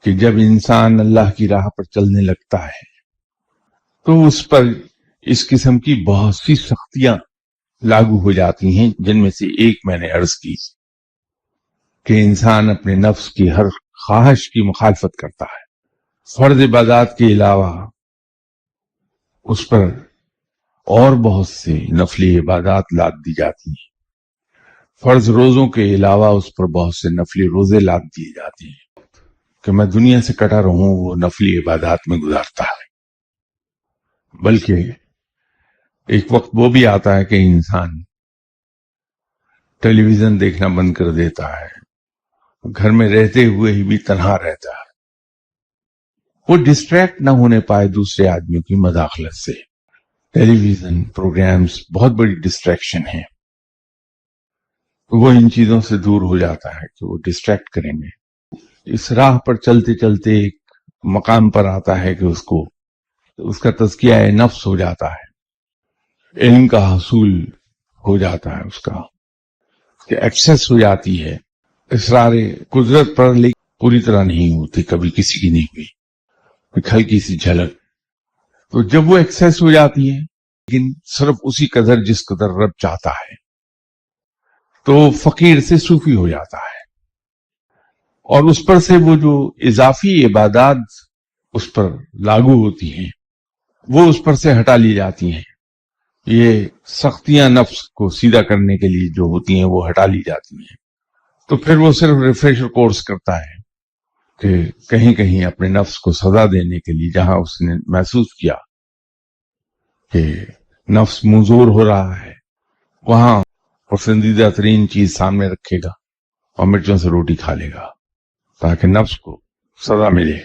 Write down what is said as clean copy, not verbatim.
کہ جب انسان اللہ کی راہ پر چلنے لگتا ہے تو اس پر اس قسم کی بہت سی سختیاں لاگو ہو جاتی ہیں، جن میں سے ایک میں نے عرض کی کہ انسان اپنے نفس کی ہر خواہش کی مخالفت کرتا ہے۔ فرض عبادات کے علاوہ اس پر اور بہت سے نفلی عبادات لاد دی جاتی ہیں۔ فرض روزوں کے علاوہ اس پر بہت سے نفلی روزے لاد دیے جاتے ہیں کہ میں دنیا سے کٹا رہوں، وہ نفلی عبادات میں گزارتا ہے۔ بلکہ ایک وقت وہ بھی آتا ہے کہ انسان ٹیلی ویژن دیکھنا بند کر دیتا ہے، گھر میں رہتے ہوئے ہی بھی تنہا رہتا ہے، وہ ڈسٹریکٹ نہ ہونے پائے دوسرے آدمیوں کی مداخلت سے۔ ٹیلی ویژن پروگرامز بہت بڑی ڈسٹریکشن ہیں، وہ ان چیزوں سے دور ہو جاتا ہے کہ وہ ڈسٹریکٹ کریں گے۔ اس راہ پر چلتے چلتے ایک مقام پر آتا ہے کہ اس کا تزکیہ نفس ہو جاتا ہے، علم کا حصول ہو جاتا ہے، اس کا ایکسیس ہو جاتی ہے۔ اصرار قدرت پر لیکن پوری طرح نہیں ہوتی، کبھی کسی کی نہیں ہوئی، ایک ہلکی سی جھلک۔ تو جب وہ ایکسیس ہو جاتی ہے لیکن صرف اسی قدر جس قدر رب چاہتا ہے، تو فقیر سے صوفی ہو جاتا ہے، اور اس پر سے وہ جو اضافی عبادات اس پر لاگو ہوتی ہیں وہ اس پر سے ہٹا لی جاتی ہیں۔ یہ سختیاں نفس کو سیدھا کرنے کے لیے جو ہوتی ہیں وہ ہٹا لی جاتی ہیں، تو پھر وہ صرف ریفریشر کورس کرتا ہے کہ کہیں کہیں اپنے نفس کو سزا دینے کے لیے جہاں اس نے محسوس کیا کہ نفس منظور ہو رہا ہے، وہاں پسندیدہ ترین چیز سامنے رکھے گا اور مرچوں سے روٹی کھا لے گا تاکہ نفس کو سزا ملے۔